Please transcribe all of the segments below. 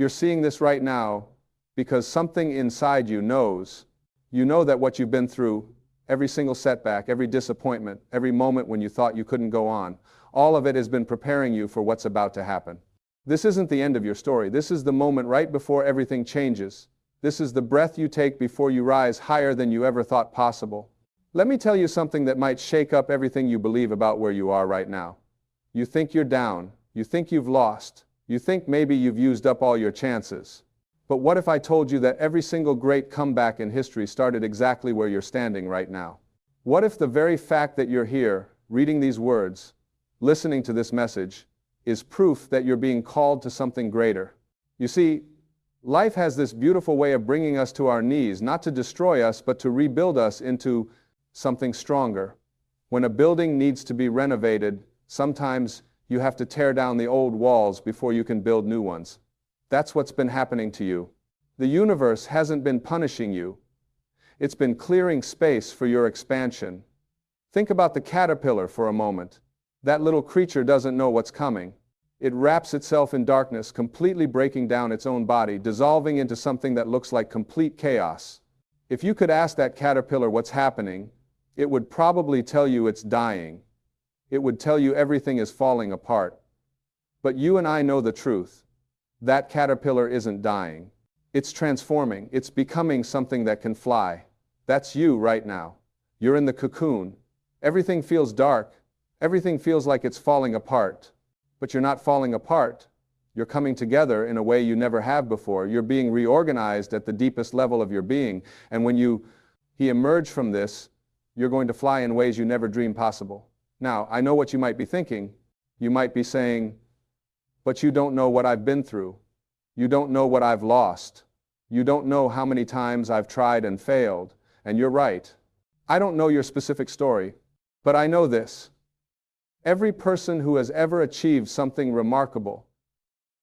You're seeing this right now because something inside you knows. You know that what you've been through, every single setback, every disappointment, every moment when you thought you couldn't go on, all of it has been preparing you for what's about to happen. This isn't the end of your story. This is the moment right before everything changes. This is the breath you take before you rise higher than you ever thought possible. Let me tell you something that might shake up everything you believe about where you are right now. You think you're down. You think you've lost. You think maybe you've used up all your chances. But what if I told you that every single great comeback in history started exactly where you're standing right now? What if the very fact that you're here, reading these words, listening to this message, is proof that you're being called to something greater? You see, life has this beautiful way of bringing us to our knees, not to destroy us, but to rebuild us into something stronger. When a building needs to be renovated, sometimes you have to tear down the old walls before you can build new ones. That's what's been happening to you. The universe hasn't been punishing you. It's been clearing space for your expansion. Think about the caterpillar for a moment. That little creature doesn't know what's coming. It wraps itself in darkness, completely breaking down its own body, dissolving into something that looks like complete chaos. If you could ask that caterpillar what's happening, it would probably tell you it's dying. It would tell you everything is falling apart. But you and I know the truth. That caterpillar isn't dying. It's transforming. It's becoming something that can fly. That's you right now. You're in the cocoon. Everything feels dark. Everything feels like it's falling apart. But you're not falling apart. You're coming together in a way you never have before. You're being reorganized at the deepest level of your being. And when you emerge from this, you're going to fly in ways you never dreamed possible. Now, I know what you might be thinking. You might be saying, but you don't know what I've been through. You don't know what I've lost. You don't know how many times I've tried and failed. And you're right. I don't know your specific story, but I know this. Every person who has ever achieved something remarkable,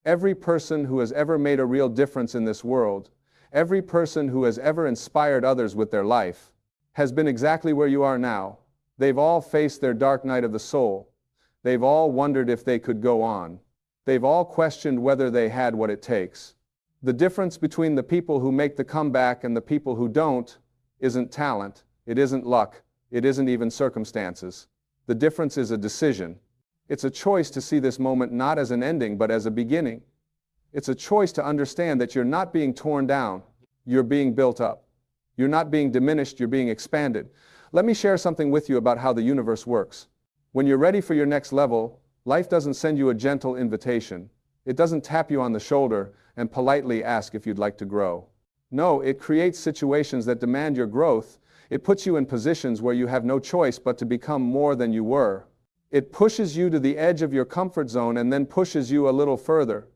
every person who has ever made a real difference in this world, every person who has ever inspired others with their life, has been exactly where you are now. They've all faced their dark night of the soul. They've all wondered if they could go on. They've all questioned whether they had what it takes. The difference between the people who make the comeback and the people who don't isn't talent, it isn't luck, it isn't even circumstances. The difference is a decision. It's a choice to see this moment not as an ending, but as a beginning. It's a choice to understand that you're not being torn down, you're being built up. You're not being diminished, you're being expanded. Let me share something with you about how the universe works. When you're ready for your next level, life doesn't send you a gentle invitation. It doesn't tap you on the shoulder and politely ask if you'd like to grow. No, it creates situations that demand your growth. It puts you in positions where you have no choice but to become more than you were. It pushes you to the edge of your comfort zone and then pushes you a little further.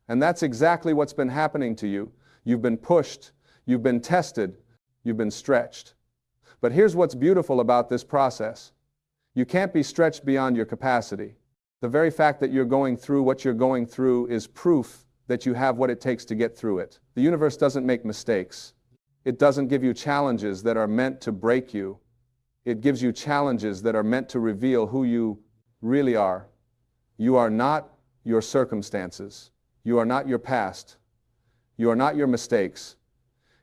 And that's exactly what's been happening to you. You've been pushed, you've been tested, you've been stretched. But here's what's beautiful about this process. You can't be stretched beyond your capacity. The very fact that you're going through what you're going through is proof that you have what it takes to get through it. The universe doesn't make mistakes. It doesn't give you challenges that are meant to break you. It gives you challenges that are meant to reveal who you really are. You are not your circumstances. You are not your past. You are not your mistakes.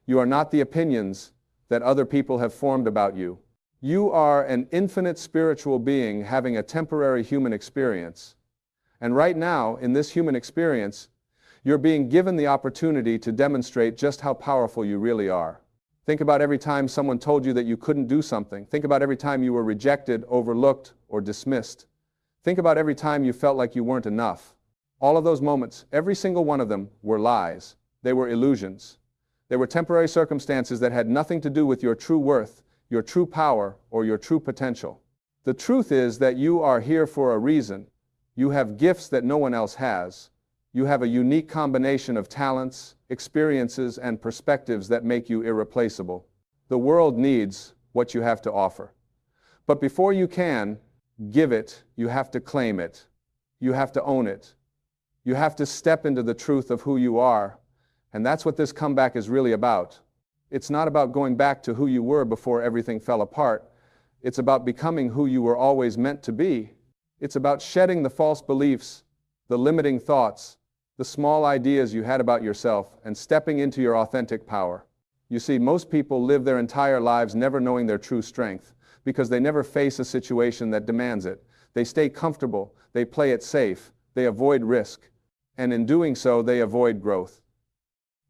You are not the opinions that other people have formed about you. You are an infinite spiritual being having a temporary human experience. And right now, in this human experience, you're being given the opportunity to demonstrate just how powerful you really are. Think about every time someone told you that you couldn't do something. Think about every time you were rejected, overlooked, or dismissed. Think about every time you felt like you weren't enough. All of those moments, every single one of them, were lies. They were illusions. They were temporary circumstances that had nothing to do with your true worth, your true power, or your true potential. The truth is that you are here for a reason. You have gifts that no one else has. You have a unique combination of talents, experiences, and perspectives that make you irreplaceable. The world needs what you have to offer. But before you can give it, you have to claim it. You have to own it. You have to step into the truth of who you are. And that's what this comeback is really about. It's not about going back to who you were before everything fell apart. It's about becoming who you were always meant to be. It's about shedding the false beliefs, the limiting thoughts, the small ideas you had about yourself, and stepping into your authentic power. You see, most people live their entire lives never knowing their true strength because they never face a situation that demands it. They stay comfortable, they play it safe, they avoid risk, and in doing so, they avoid growth.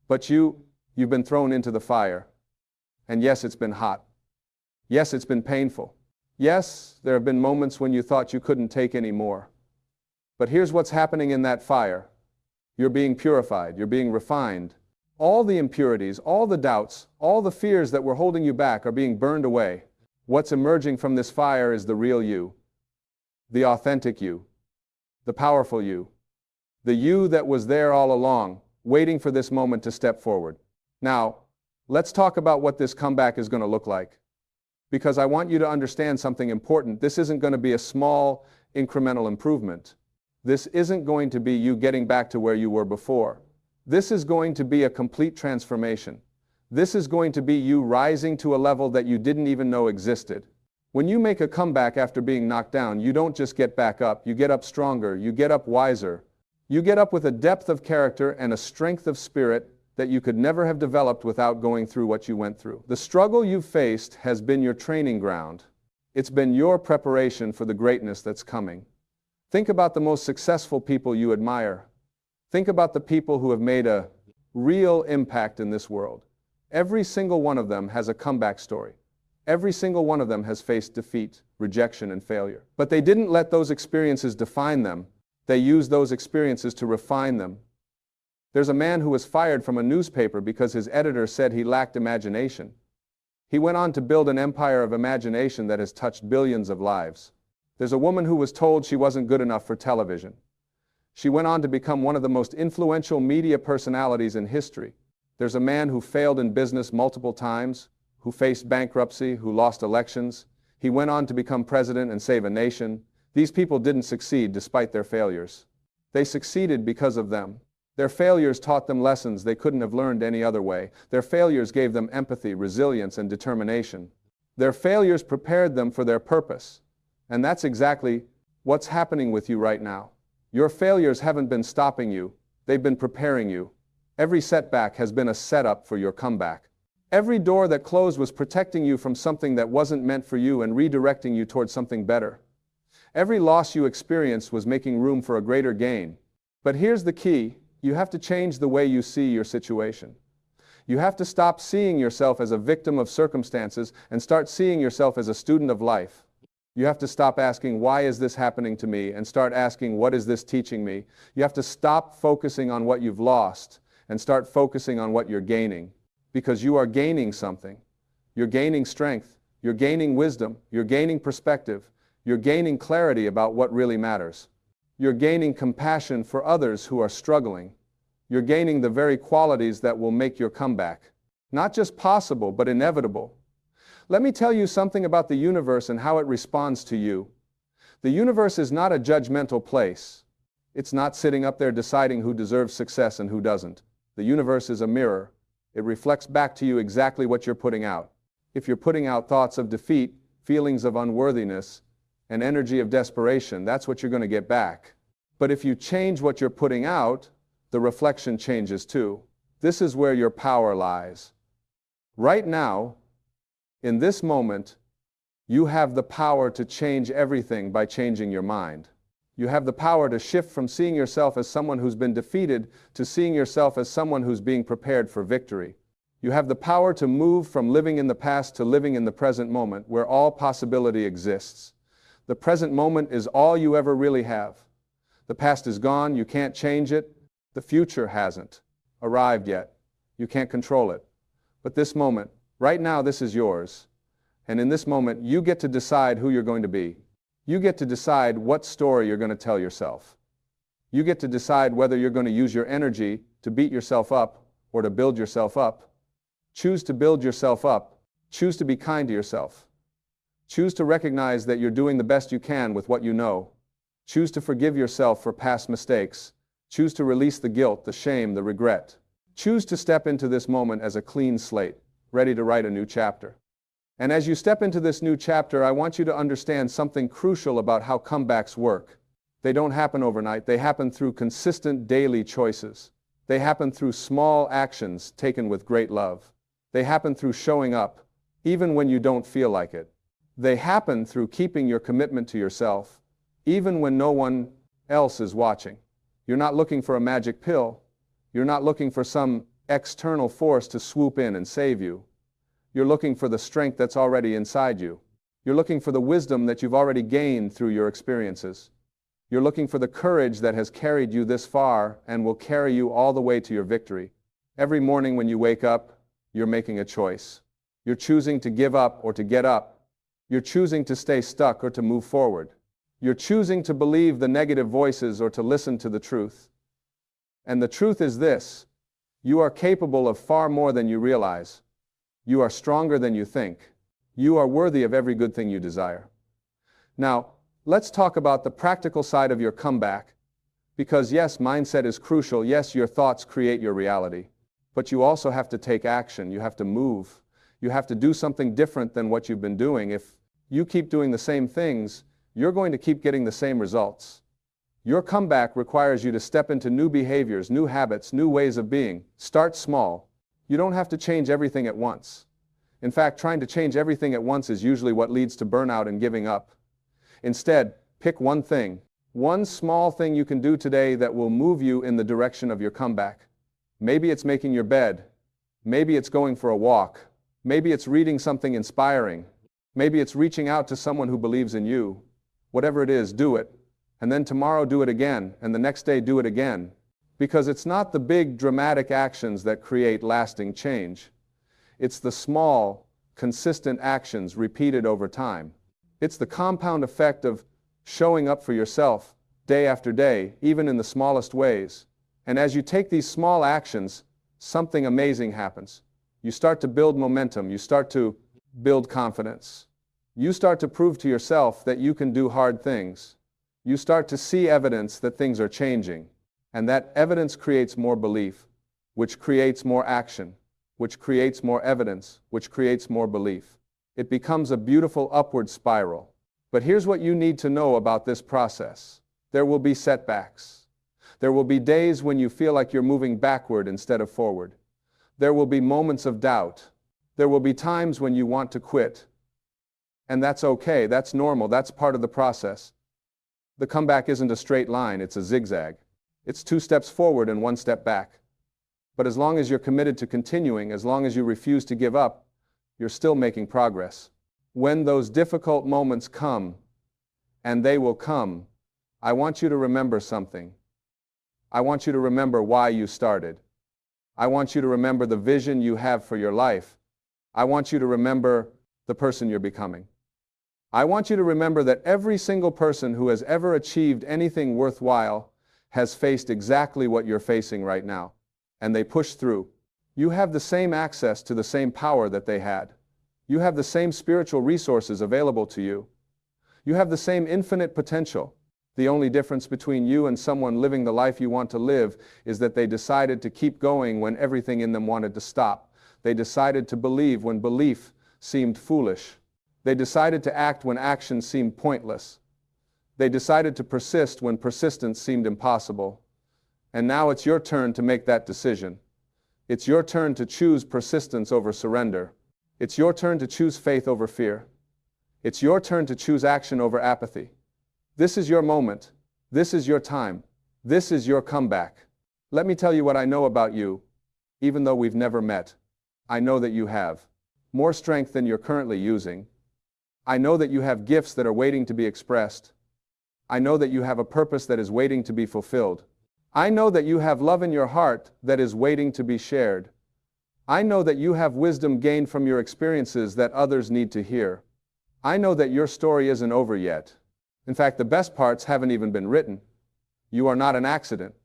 But you've been thrown into the fire. And yes, it's been hot. Yes, it's been painful. Yes, there have been moments when you thought you couldn't take any more. But here's what's happening in that fire. You're being purified, you're being refined. All the impurities, all the doubts, all the fears that were holding you back are being burned away. What's emerging from this fire is the real you, the authentic you, the powerful you, the you that was there all along, waiting for this moment to step forward. Now, let's talk about what this comeback is going to look like. Because I want you to understand something important. This isn't going to be a small, incremental improvement. This isn't going to be you getting back to where you were before. This is going to be a complete transformation. This is going to be you rising to a level that you didn't even know existed. When you make a comeback after being knocked down, you don't just get back up, you get up stronger, you get up wiser. You get up with a depth of character and a strength of spirit that you could never have developed without going through what you went through. The struggle you've faced has been your training ground. It's been your preparation for the greatness that's coming. Think about the most successful people you admire. Think about the people who have made a real impact in this world. Every single one of them has a comeback story. Every single one of them has faced defeat, rejection, and failure. But they didn't let those experiences define them. They used those experiences to refine them. There's a man who was fired from a newspaper because his editor said he lacked imagination. He went on to build an empire of imagination that has touched billions of lives. There's a woman who was told she wasn't good enough for television. She went on to become one of the most influential media personalities in history. There's a man who failed in business multiple times, who faced bankruptcy, who lost elections. He went on to become president and save a nation. These people didn't succeed despite their failures. They succeeded because of them. Their failures taught them lessons they couldn't have learned any other way. Their failures gave them empathy, resilience, and determination. Their failures prepared them for their purpose. And that's exactly what's happening with you right now. Your failures haven't been stopping you. They've been preparing you. Every setback has been a setup for your comeback. Every door that closed was protecting you from something that wasn't meant for you and redirecting you towards something better. Every loss you experienced was making room for a greater gain. But here's the key. You have to change the way you see your situation. You have to stop seeing yourself as a victim of circumstances and start seeing yourself as a student of life. You have to stop asking, why is this happening to me? And start asking, what is this teaching me? You have to stop focusing on what you've lost and start focusing on what you're gaining. Because you are gaining something. You're gaining strength. You're gaining wisdom. You're gaining perspective. You're gaining clarity about what really matters. You're gaining compassion for others who are struggling. You're gaining the very qualities that will make your comeback not just possible, but inevitable. Let me tell you something about the universe and how it responds to you. The universe is not a judgmental place. It's not sitting up there deciding who deserves success and who doesn't. The universe is a mirror. It reflects back to you exactly what you're putting out. If you're putting out thoughts of defeat, feelings of unworthiness, and energy of desperation, that's what you're going to get back. But if you change what you're putting out, the reflection changes too. This is where your power lies. Right now, in this moment, you have the power to change everything by changing your mind. You have the power to shift from seeing yourself as someone who's been defeated to seeing yourself as someone who's being prepared for victory. You have the power to move from living in the past to living in the present moment, where all possibility exists. The present moment is all you ever really have. The past is gone, you can't change it. The future hasn't arrived yet. You can't control it. But this moment, right now, this is yours. And in this moment, you get to decide who you're going to be. You get to decide what story you're going to tell yourself. You get to decide whether you're going to use your energy to beat yourself up or to build yourself up. Choose to build yourself up. Choose to be kind to yourself. Choose to recognize that you're doing the best you can with what you know. Choose to forgive yourself for past mistakes. Choose to release the guilt, the shame, the regret. Choose to step into this moment as a clean slate, ready to write a new chapter. And as you step into this new chapter, I want you to understand something crucial about how comebacks work. They don't happen overnight. They happen through consistent daily choices. They happen through small actions taken with great love. They happen through showing up, even when you don't feel like it. They happen through keeping your commitment to yourself, even when no one else is watching. You're not looking for a magic pill. You're not looking for some external force to swoop in and save you. You're looking for the strength that's already inside you. You're looking for the wisdom that you've already gained through your experiences. You're looking for the courage that has carried you this far and will carry you all the way to your victory. Every morning when you wake up, you're making a choice. You're choosing to give up or to get up. You're choosing to stay stuck or to move forward. You're choosing to believe the negative voices or to listen to the truth. And the truth is this: you are capable of far more than you realize. You are stronger than you think. You are worthy of every good thing you desire. Now, let's talk about the practical side of your comeback, because yes, mindset is crucial. Yes, your thoughts create your reality. But you also have to take action. You have to move. You have to do something different than what you've been doing. If you keep doing the same things, you're going to keep getting the same results. Your comeback requires you to step into new behaviors, new habits, new ways of being. Start small. You don't have to change everything at once. In fact, trying to change everything at once is usually what leads to burnout and giving up. Instead, pick one thing, one small thing you can do today that will move you in the direction of your comeback. Maybe it's making your bed. Maybe it's going for a walk. Maybe it's reading something inspiring. Maybe it's reaching out to someone who believes in you. Whatever it is, do it. And then tomorrow do it again, and the next day do it again. Because it's not the big dramatic actions that create lasting change. It's the small, consistent actions repeated over time. It's the compound effect of showing up for yourself day after day, even in the smallest ways. And as you take these small actions, something amazing happens. You start to build momentum. You start to build confidence. You start to prove to yourself that you can do hard things. You start to see evidence that things are changing. And that evidence creates more belief, which creates more action, which creates more evidence, which creates more belief. It becomes a beautiful upward spiral. But here's what you need to know about this process. There will be setbacks. There will be days when you feel like you're moving backward instead of forward. There will be moments of doubt. There will be times when you want to quit. And that's okay. That's normal. That's part of the process. The comeback isn't a straight line. It's a zigzag. It's 2 steps forward and 1 step back. But as long as you're committed to continuing, as long as you refuse to give up, you're still making progress. When those difficult moments come, and they will come, I want you to remember something. I want you to remember why you started. I want you to remember the vision you have for your life. I want you to remember the person you're becoming. I want you to remember that every single person who has ever achieved anything worthwhile has faced exactly what you're facing right now, and they pushed through. You have the same access to the same power that they had. You have the same spiritual resources available to you. You have the same infinite potential. The only difference between you and someone living the life you want to live is that they decided to keep going when everything in them wanted to stop. They decided to believe when belief seemed foolish. They decided to act when action seemed pointless. They decided to persist when persistence seemed impossible. And now it's your turn to make that decision. It's your turn to choose persistence over surrender. It's your turn to choose faith over fear. It's your turn to choose action over apathy. This is your moment. This is your time. This is your comeback. Let me tell you what I know about you, even though we've never met. I know that you have more strength than you're currently using. I know that you have gifts that are waiting to be expressed. I know that you have a purpose that is waiting to be fulfilled. I know that you have love in your heart that is waiting to be shared. I know that you have wisdom gained from your experiences that others need to hear. I know that your story isn't over yet. In fact, the best parts haven't even been written. You are not an accident.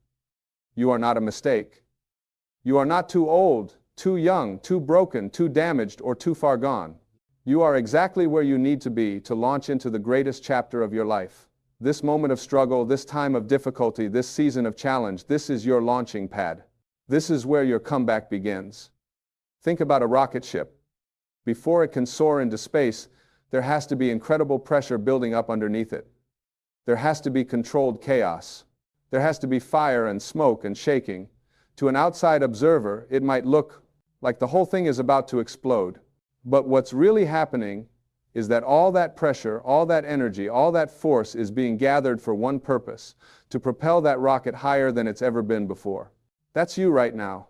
You are not a mistake. You are not too old, too young, too broken, too damaged, or too far gone. You are exactly where you need to be to launch into the greatest chapter of your life. This moment of struggle, this time of difficulty, this season of challenge, this is your launching pad. This is where your comeback begins. Think about a rocket ship. Before it can soar into space, there has to be incredible pressure building up underneath it. There has to be controlled chaos. There has to be fire and smoke and shaking. To an outside observer, it might look like the whole thing is about to explode. But what's really happening is that all that pressure, all that energy, all that force is being gathered for one purpose: to propel that rocket higher than it's ever been before. That's you right now.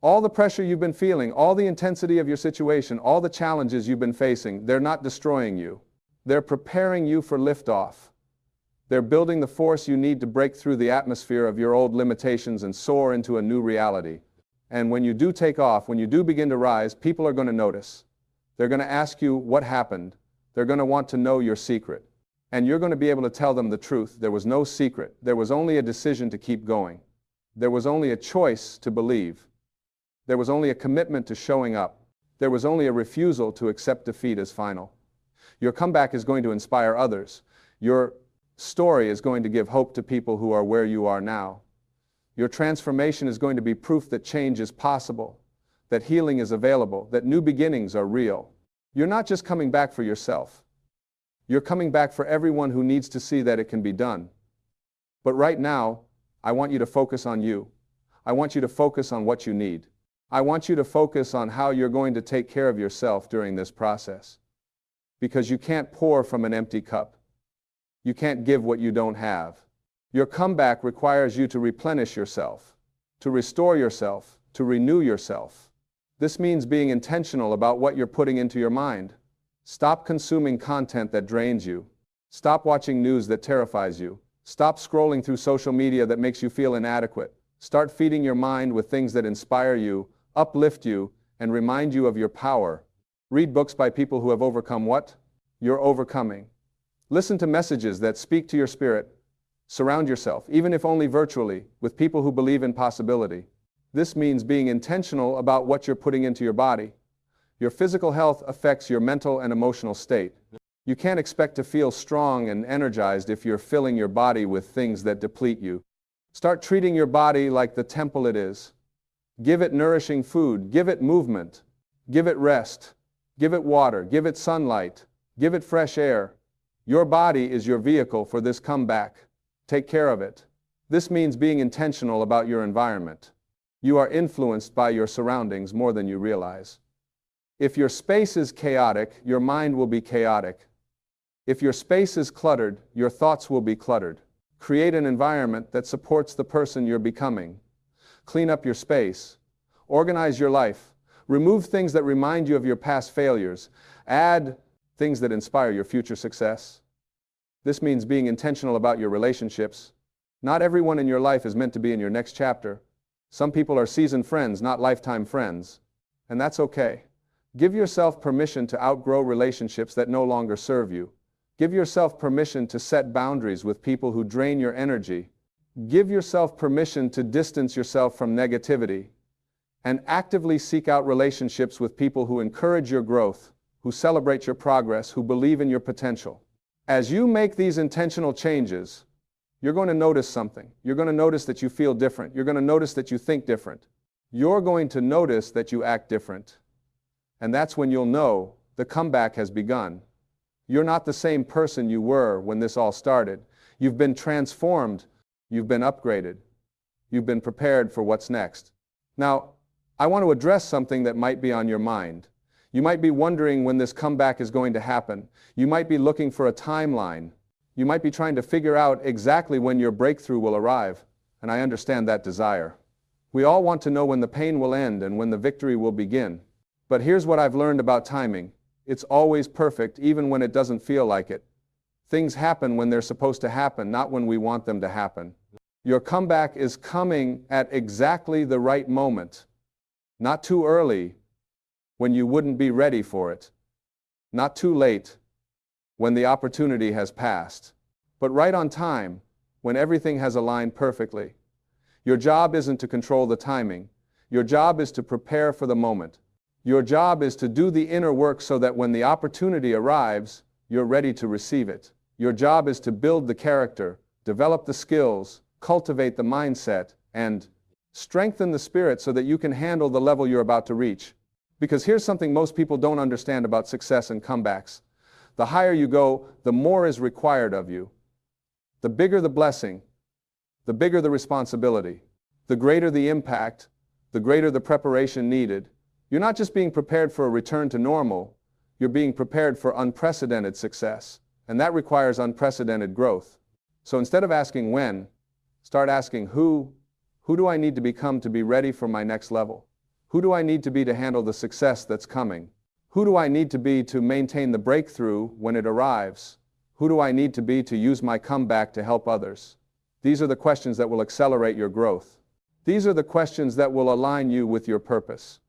All the pressure you've been feeling, all the intensity of your situation, all the challenges you've been facing, they're not destroying you. They're preparing you for liftoff. They're building the force you need to break through the atmosphere of your old limitations and soar into a new reality. And when you do take off, when you do begin to rise, people are going to notice. They're going to ask you what happened. They're going to want to know your secret. And you're going to be able to tell them the truth. There was no secret. There was only a decision to keep going. There was only a choice to believe. There was only a commitment to showing up. There was only a refusal to accept defeat as final. Your comeback is going to inspire others. Your story is going to give hope to people who are where you are now. Your transformation is going to be proof that change is possible, that healing is available, that new beginnings are real. You're not just coming back for yourself. You're coming back for everyone who needs to see that it can be done. But right now, I want you to focus on you. I want you to focus on what you need. I want you to focus on how you're going to take care of yourself during this process. Because you can't pour from an empty cup. You can't give what you don't have. Your comeback requires you to replenish yourself, to restore yourself, to renew yourself. This means being intentional about what you're putting into your mind. Stop consuming content that drains you. Stop watching news that terrifies you. Stop scrolling through social media that makes you feel inadequate. Start feeding your mind with things that inspire you, uplift you, and remind you of your power. Read books by people who have overcome what? You're overcoming. Listen to messages that speak to your spirit. Surround yourself, even if only virtually, with people who believe in possibility. This means being intentional about what you're putting into your body. Your physical health affects your mental and emotional state. You can't expect to feel strong and energized if you're filling your body with things that deplete you. Start treating your body like the temple it is. Give it nourishing food, give it movement, give it rest, give it water, give it sunlight, give it fresh air. Your body is your vehicle for this comeback. Take care of it. This means being intentional about your environment. You are influenced by your surroundings more than you realize. If your space is chaotic, your mind will be chaotic. If your space is cluttered, your thoughts will be cluttered. Create an environment that supports the person you're becoming. Clean up your space. Organize your life. Remove things that remind you of your past failures. Add things that inspire your future success. This means being intentional about your relationships. Not everyone in your life is meant to be in your next chapter. Some people are seasoned friends, not lifetime friends. And that's okay. Give yourself permission to outgrow relationships that no longer serve you. Give yourself permission to set boundaries with people who drain your energy. Give yourself permission to distance yourself from negativity. And actively seek out relationships with people who encourage your growth, who celebrate your progress, who believe in your potential. As you make these intentional changes, you're going to notice something. You're going to notice that you feel different. You're going to notice that you think different. You're going to notice that you act different. And that's when you'll know the comeback has begun. You're not the same person you were when this all started. You've been transformed. You've been upgraded. You've been prepared for what's next. Now, I want to address something that might be on your mind. You might be wondering when this comeback is going to happen. You might be looking for a timeline. You might be trying to figure out exactly when your breakthrough will arrive. And I understand that desire. We all want to know when the pain will end and when the victory will begin. But here's what I've learned about timing. It's always perfect, even when it doesn't feel like it. Things happen when they're supposed to happen, not when we want them to happen. Your comeback is coming at exactly the right moment. Not too early, when you wouldn't be ready for it. Not too late, when the opportunity has passed. But right on time, when everything has aligned perfectly. Your job isn't to control the timing. Your job is to prepare for the moment. Your job is to do the inner work so that when the opportunity arrives, you're ready to receive it. Your job is to build the character, develop the skills, cultivate the mindset, and strengthen the spirit so that you can handle the level you're about to reach. Because here's something most people don't understand about success and comebacks. The higher you go, the more is required of you. The bigger the blessing, the bigger the responsibility, the greater the impact, the greater the preparation needed. You're not just being prepared for a return to normal, you're being prepared for unprecedented success. And that requires unprecedented growth. So instead of asking when, start asking who. Who do I need to become to be ready for my next level? Who do I need to be to handle the success that's coming? Who do I need to be to maintain the breakthrough when it arrives? Who do I need to be to use my comeback to help others? These are the questions that will accelerate your growth. These are the questions that will align you with your purpose.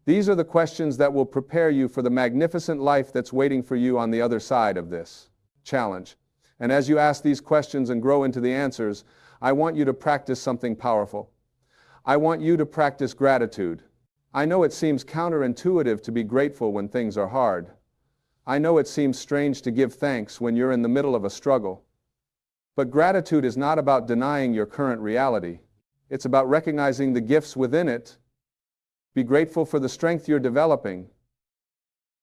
These are the questions that will prepare you for the magnificent life that's waiting for you on the other side of this challenge. And as you ask these questions and grow into the answers, I want you to practice something powerful. I want you to practice gratitude. I know it seems counterintuitive to be grateful when things are hard. I know it seems strange to give thanks when you're in the middle of a struggle. But gratitude is not about denying your current reality. It's about recognizing the gifts within it. Be grateful for the strength you're developing.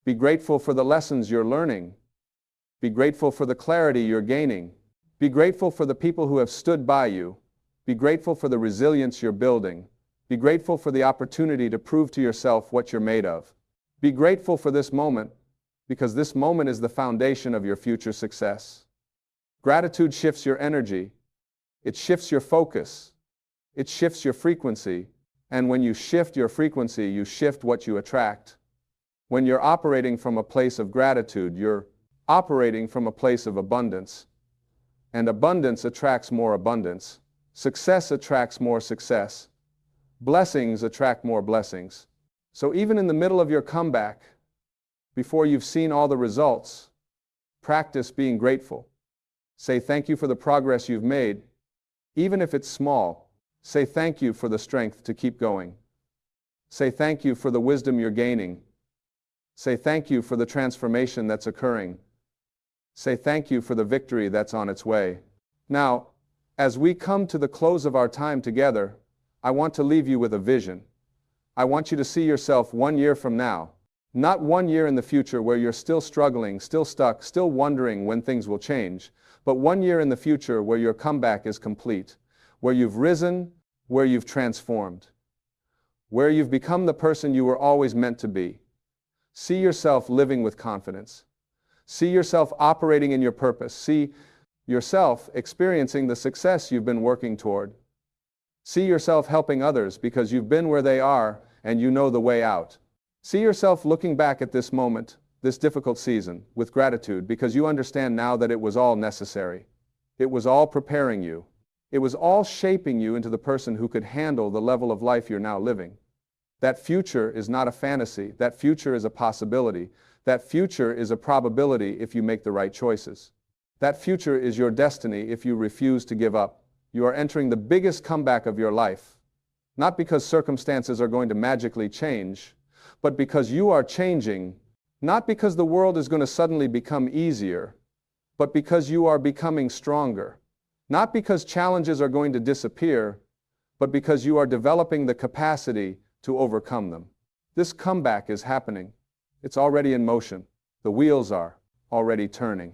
Be grateful for the lessons you're learning. Be grateful for the clarity you're gaining. Be grateful for the people who have stood by you. Be grateful for the resilience you're building. Be grateful for the opportunity to prove to yourself what you're made of. Be grateful for this moment, because this moment is the foundation of your future success. Gratitude shifts your energy. It shifts your focus. It shifts your frequency. And when you shift your frequency, you shift what you attract. When you're operating from a place of gratitude, you're operating from a place of abundance. And abundance attracts more abundance. Success attracts more success. Blessings attract more blessings. So even in the middle of your comeback, before you've seen all the results, practice being grateful. Say thank you for the progress you've made, even if it's small. Say thank you for the strength to keep going. Say thank you for the wisdom you're gaining. Say thank you for the transformation that's occurring. Say thank you for the victory that's on its way. Now, as we come to the close of our time together, I want to leave you with a vision. I want you to see yourself 1 year from now. Not 1 year in the future where you're still struggling, still stuck, still wondering when things will change, but 1 year in the future where your comeback is complete, where you've risen, where you've transformed, where you've become the person you were always meant to be. See yourself living with confidence. See yourself operating in your purpose. See yourself experiencing the success you've been working toward. See yourself helping others because you've been where they are and you know the way out. See yourself looking back at this moment, this difficult season, with gratitude because you understand now that it was all necessary. It was all preparing you. It was all shaping you into the person who could handle the level of life you're now living. That future is not a fantasy. That future is a possibility. That future is a probability if you make the right choices. That future is your destiny if you refuse to give up. You are entering the biggest comeback of your life, not because circumstances are going to magically change, but because you are changing, not because the world is going to suddenly become easier, but because you are becoming stronger. Not because challenges are going to disappear, but because you are developing the capacity to overcome them. This comeback is happening. It's already in motion. The wheels are already turning.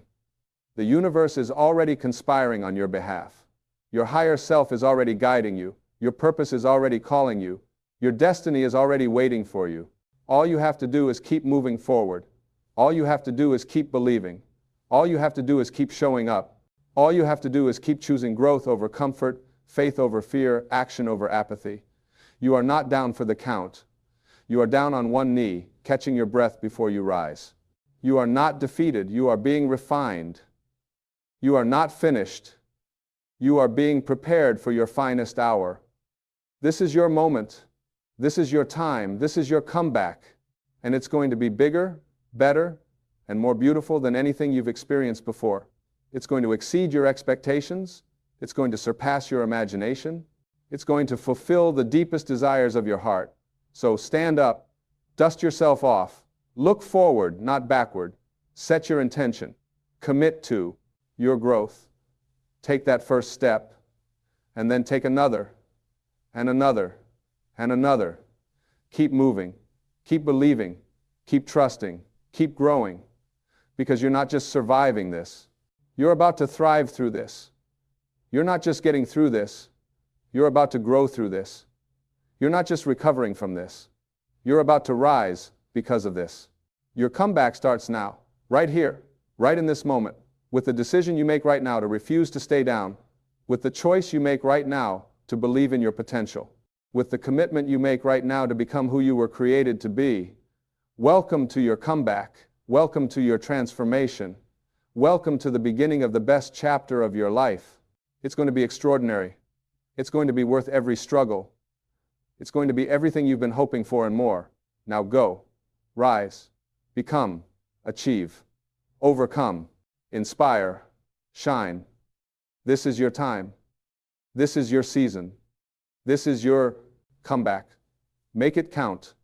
The universe is already conspiring on your behalf. Your higher self is already guiding you. Your purpose is already calling you. Your destiny is already waiting for you. All you have to do is keep moving forward. All you have to do is keep believing. All you have to do is keep showing up. All you have to do is keep choosing growth over comfort, faith over fear, action over apathy. You are not down for the count. You are down on one knee, catching your breath before you rise. You are not defeated. You are being refined. You are not finished. You are being prepared for your finest hour. This is your moment. This is your time. This is your comeback. And it's going to be bigger, better, and more beautiful than anything you've experienced before. It's going to exceed your expectations. It's going to surpass your imagination. It's going to fulfill the deepest desires of your heart. So stand up, dust yourself off, look forward, not backward. Set your intention. Commit to your growth. Take that first step, and then take another, and another, and another. Keep moving, keep believing, keep trusting, keep growing, because you're not just surviving this. You're about to thrive through this. You're not just getting through this, you're about to grow through this. You're not just recovering from this, you're about to rise because of this. Your comeback starts now, right here, right in this moment, with the decision you make right now to refuse to stay down, with the choice you make right now to believe in your potential, with the commitment you make right now to become who you were created to be. Welcome to your comeback. Welcome to your transformation. Welcome to the beginning of the best chapter of your life. It's going to be extraordinary. It's going to be worth every struggle. It's going to be everything you've been hoping for and more. Now go, rise, become, achieve, overcome, inspire, shine. This is your time. This is your season. This is your comeback. Make it count.